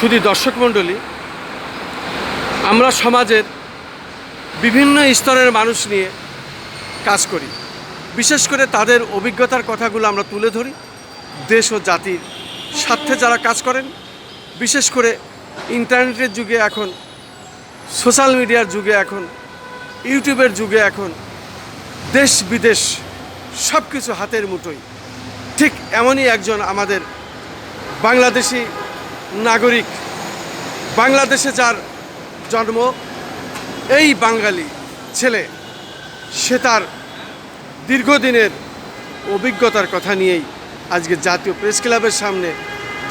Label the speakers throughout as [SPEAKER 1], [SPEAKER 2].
[SPEAKER 1] শুধু দর্শক মণ্ডলী, আমরা সমাজের বিভিন্ন স্তরের মানুষ নিয়ে কাজ করি। বিশেষ করে তাদের অভিজ্ঞতার কথাগুলো আমরা তুলে ধরি। দেশ ও জাতির স্বার্থে যারা কাজ করেন, বিশেষ করে ইন্টারনেটের যুগে, এখন সোশ্যাল মিডিয়ার যুগে, এখন ইউটিউবের যুগে, এখন দেশ বিদেশ সব কিছু হাতের মুঠোয়, ঠিক এমনই একজন আমাদের বাংলাদেশি নাগরিক, বাংলাদেশে যার জন্ম, এই বাঙালি ছেলে, সে তার দীর্ঘদিনের অভিজ্ঞতার কথা নিয়েই আজকে জাতীয় প্রেস ক্লাবের সামনে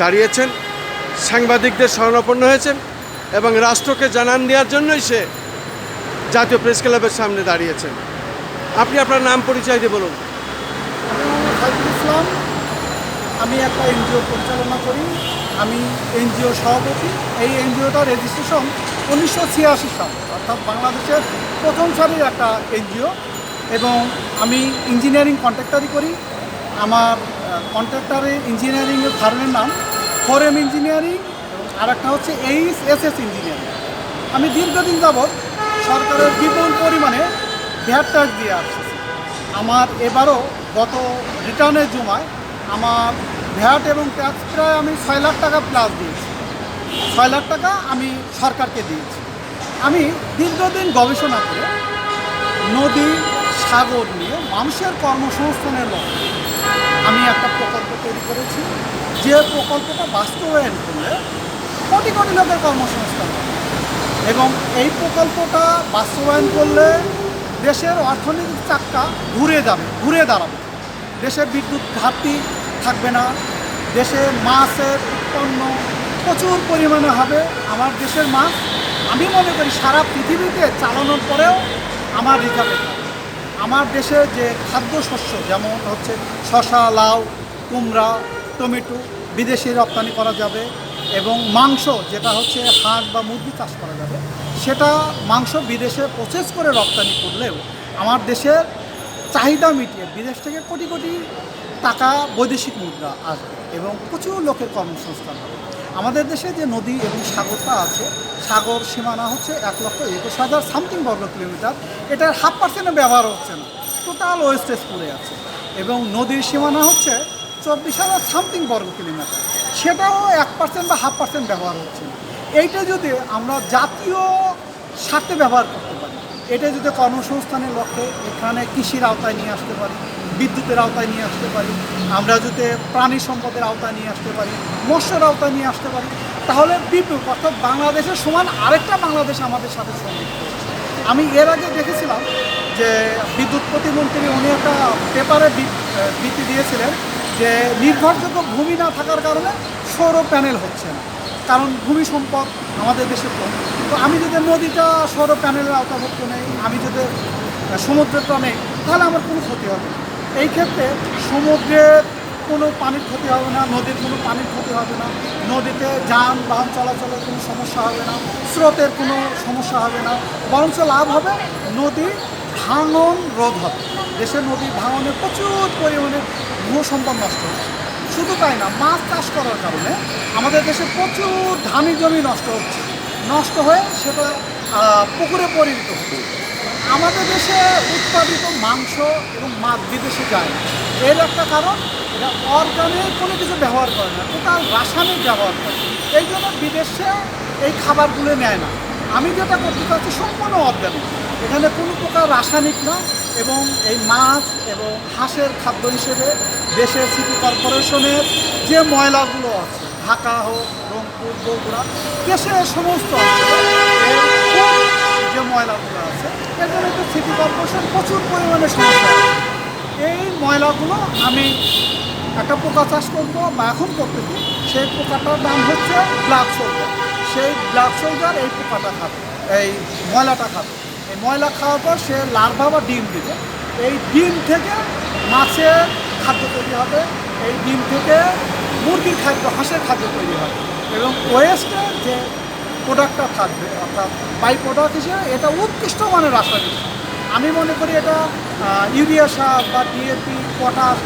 [SPEAKER 1] দাঁড়িয়েছেন, সাংবাদিকদের শরণাপন্ন হয়েছেন এবং রাষ্ট্রকে জানান দেওয়ার জন্যই সে জাতীয় প্রেস ক্লাবের সামনে দাঁড়িয়েছেন। আপনি আপনার নাম পরিচয় দিয়ে বলুন।
[SPEAKER 2] ইসলাম, আমি একটা এনজিও পরিচালনা করি। আমি এনজিও সভাপতি। এই এনজিওটার রেজিস্ট্রেশন 1986 সাল, অর্থাৎ বাংলাদেশের প্রথম সারির একটা এনজিও। এবং আমি ইঞ্জিনিয়ারিং কন্ট্রাক্টারি করি। আমার কন্ট্রাক্টারের ইঞ্জিনিয়ারিংয়ের ফার্মের নাম 4M ইঞ্জিনিয়ারিং, এবং আরেকটা হচ্ছে HSS ইঞ্জিনিয়ারিং। আমি দীর্ঘদিন যাবৎ সরকারের বিপুল পরিমাণে ভ্যাট ট্যাক্স দিয়ে আসছি। আমার এবারও গত রিটার্নের জমায় আমার ভ্যাট এবং ট্যাক্স প্রায় আমি 6 লাখ টাকা প্লাস দিয়েছি। 6 লাখ টাকা আমি সরকারকে দিয়েছি। আমি দীর্ঘদিন গবেষণা করে নদী সাগর নিয়ে মানুষের কর্মসংস্থানের লক্ষ্যে আমি একটা প্রকল্প তৈরি করেছি, যে প্রকল্পটা বাস্তবায়ন করলে কোটি কোটি লোকের কর্মসংস্থান হবে। এবং এই প্রকল্পটা বাস্তবায়ন করলে দেশের অর্থনৈতিক চাক্কা ঘুরে দাঁড়াবে। দেশের বিদ্যুৎ ঘাটতি থাকবে না, দেশে মাছের উৎপন্ন প্রচুর পরিমাণে হবে। আমার দেশের মাছ আমি মনে করি সারা পৃথিবীতে চালানোর পরেও আমার রিজার্ভে থাকবে। আমার দেশে যে খাদ্যশস্য, যেমন হচ্ছে শসা, লাউ, কুমড়া, টমেটো, বিদেশে রপ্তানি করা যাবে। এবং মাংস, যেটা হচ্ছে হাঁস বা মুরগি চাষ করা যাবে, সেটা মাংস বিদেশে প্রসেস করে রপ্তানি করলেও আমার দেশের চাহিদা মিটিয়ে বিদেশ থেকে কোটি কোটি টাকা বৈদেশিক মুদ্রা আসবে এবং প্রচুর লোকের কর্মসংস্থান হবে। আমাদের দেশে যে নদী এবং সাগরটা আছে, সাগর সীমানা হচ্ছে 1,21,000 সামথিং বর্গ কিলোমিটার। এটার 0.5% ব্যবহার হচ্ছে না, টোটাল ওয়েস্টেজ পড়ে আছে। এবং নদীর সীমানা হচ্ছে 24,000 সামথিং বর্গ কিলোমিটার, সেটাও 1% বা 0.5% ব্যবহার হচ্ছে না। এইটা যদি আমরা জাতীয় স্বার্থে ব্যবহার করতে পারি, এটা যদি কর্মসংস্থানের লক্ষ্যে এখানে কৃষির আওতায় নিয়ে আসতে পারি, বিদ্যুতের আওতায় নিয়ে আসতে পারি, আমরা যদি প্রাণী সম্পদের আওতায় নিয়ে আসতে পারি, মৎস্যের আওতায় নিয়ে আসতে পারি, তাহলে বিপুল, অর্থাৎ বাংলাদেশের সমান আরেকটা বাংলাদেশ আমাদের সাথে সংযুক্ত হচ্ছে। আমি এর আগে দেখেছিলাম যে বিদ্যুৎ প্রতিমন্ত্রী উনি একটা পেপারে বৃত্তি দিয়েছিলেন যে নির্ভরযোগ্য ভূমি না থাকার কারণে সৌর প্যানেল হচ্ছে না, কারণ ভূমি সম্পদ আমাদের দেশে কম। তো আমি যদি নদীটা সৌর প্যানেলের আওতাভুক্ত নেই, আমি যদি সমুদ্রটা নেই, তাহলে আমার কোনো ক্ষতি হবে না। এই ক্ষেত্রে সমুদ্রের কোনো পানির ক্ষতি হবে না, নদীর কোনো পানির ক্ষতি হবে না, নদীতে যানবাহন চলাচলের কোনো সমস্যা হবে না, স্রোতের কোনো সমস্যা হবে না, বরঞ্চ লাভ হবে, নদী ভাঙন রোধ হবে। দেশের নদী ভাঙনে প্রচুর পরিমাণে ভূ সম্পদ নষ্ট হচ্ছে। শুধু তাই না, মাছ চাষ করার কারণে আমাদের দেশে প্রচুর ধানি জমি নষ্ট হয়ে সেটা পুকুরে পরিণত হচ্ছে। আমাদের দেশে উৎপাদিত মাংস এবং মাছ বিদেশে যায় না, এর একটা কারণ এটা অর্গানিক কোনো কিছু ব্যবহার করে না, টোটাল রাসায়নিক ব্যবহার করে। এই জন্য বিদেশে এই খাবারগুলো নেয় না। আমি যেটা করতে চাচ্ছি সম্পূর্ণ অর্গানিক, এখানে কোনো প্রকার রাসায়নিক না। এবং এই মাছ এবং হাঁসের খাদ্য হিসেবে দেশের সিটি কর্পোরেশনের যে ময়লাগুলো আছে, ঢাকা হোক, রংপুর, বগুড়া, দেশের সমস্ত যে ময়লাগুলো আছে, এর জন্য একটু সিটি কর্পোরেশন প্রচুর পরিমাণে সমস্যা আছে। এই ময়লাগুলো আমি একটা পোকা চাষ করবো বা এখন করতেছি, সেই পোকাটার নাম হচ্ছে ব্ল্যাক সোলজার। সেই ব্ল্যাক সোলজার এই পোকাটা খাবে, এই ময়লাটা খাবে। এই ময়লা খাওয়ার পর সে লার্ভা বা ডিম দিবে। এই ডিম থেকে মাছের খাদ্য তৈরি হবে, এই ডিম থেকে মুরগির খাদ্য, হাঁসের খাদ্য তৈরি হবে। এবং ওয়েস্টে যে প্রোডাক্টটা থাকবে, অর্থাৎ বাই প্রোডাক্ট হিসেবে এটা উৎকৃষ্ট মানের রাসায়নিক। আমি মনে করি এটা ইউরিয়া সার বা ডিএপি, পটাশ,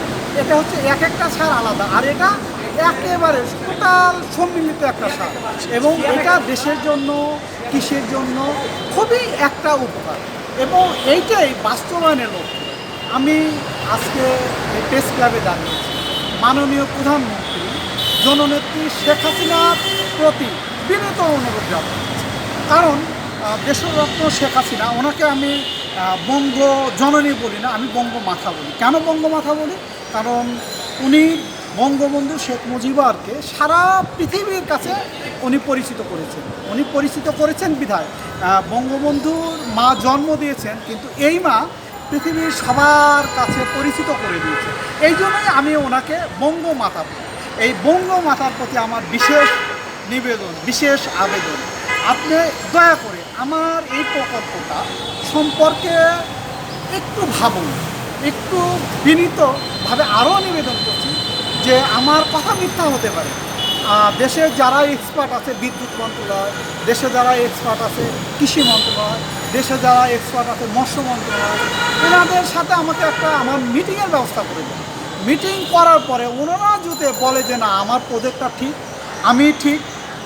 [SPEAKER 2] এটা হচ্ছে এক একটা সার আলাদা, আর এটা একেবারে টোটাল সম্মিলিত একটা সার এবং এটা দেশের জন্য কৃষির জন্য খুবই একটা উপকার এবং এইটাই বাস্তবায়নের লক্ষ্যে আমি আজকে এই প্রেস ক্লাবে দাঁড়িয়েছি। মাননীয় প্রধানমন্ত্রী জননেত্রী শেখ হাসিনার প্রতি বিনীত অনুরোধ জানাচ্ছি। কারণ দেশরত্ন শেখ হাসিনা, ওনাকে আমি বঙ্গ জননী বলি না, আমি বঙ্গমাতা বলি। কেন বঙ্গমাতা বলি? কারণ উনি বঙ্গবন্ধু শেখ মুজিবুরকে সারা পৃথিবীর কাছে উনি পরিচিত করেছেন। উনি পরিচিত করেছেন বিধায় বঙ্গবন্ধুর মা জন্ম দিয়েছেন, কিন্তু এই মা পৃথিবীর সবার কাছে পরিচিত করে দিয়েছে। এই জন্যই আমি ওনাকে বঙ্গমাতা বলি। এই বঙ্গমাতার প্রতি আমার বিশেষ নিবেদন, বিশেষ আবেদন, আপনি দয়া করে আমার এই প্রকল্পটা সম্পর্কে একটু ভাবুন। একটু বিনীতভাবে আরও নিবেদন করছি যে আমার কথা মিথ্যা হতে পারে। দেশে যারা এক্সপার্ট আছে বিদ্যুৎ মন্ত্রণালয়, দেশে যারা এক্সপার্ট আছে কৃষি মন্ত্রণালয়, দেশে যারা এক্সপার্ট আছে মৎস্য মন্ত্রণালয়, এনাদের সাথে আমাকে একটা আমার মিটিংয়ের ব্যবস্থা করে দেন। মিটিং করার পরে ওনারা যদি বলে যে না আমার প্রজেক্টটা ঠিক, আমি ঠিক,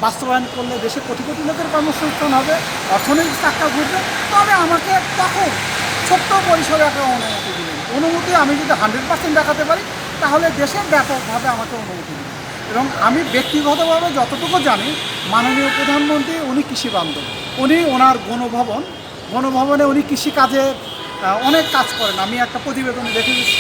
[SPEAKER 2] বাস্তবায়ন করলে দেশে কোটি কোটি লোকের কর্মসংস্থান হবে, অর্থনৈতিক চাকা ঘুরবে, তবে আমাকে তখন ছোট্ট পরিসরে একটা অনুমতি দিলেন। অনুমতি আমি যদি 100% দেখাতে পারি তাহলে দেশের ব্যাপকভাবে আমাকে অনুমতি দিলেন। এবং আমি ব্যক্তিগতভাবে যতটুকু জানি মাননীয় প্রধানমন্ত্রী উনি কৃষি বান্ধব। উনি ওনার গণভবনে উনি কৃষিকাজে অনেক কাজ করেন। আমি একটা প্রতিবেদনে দেখেছি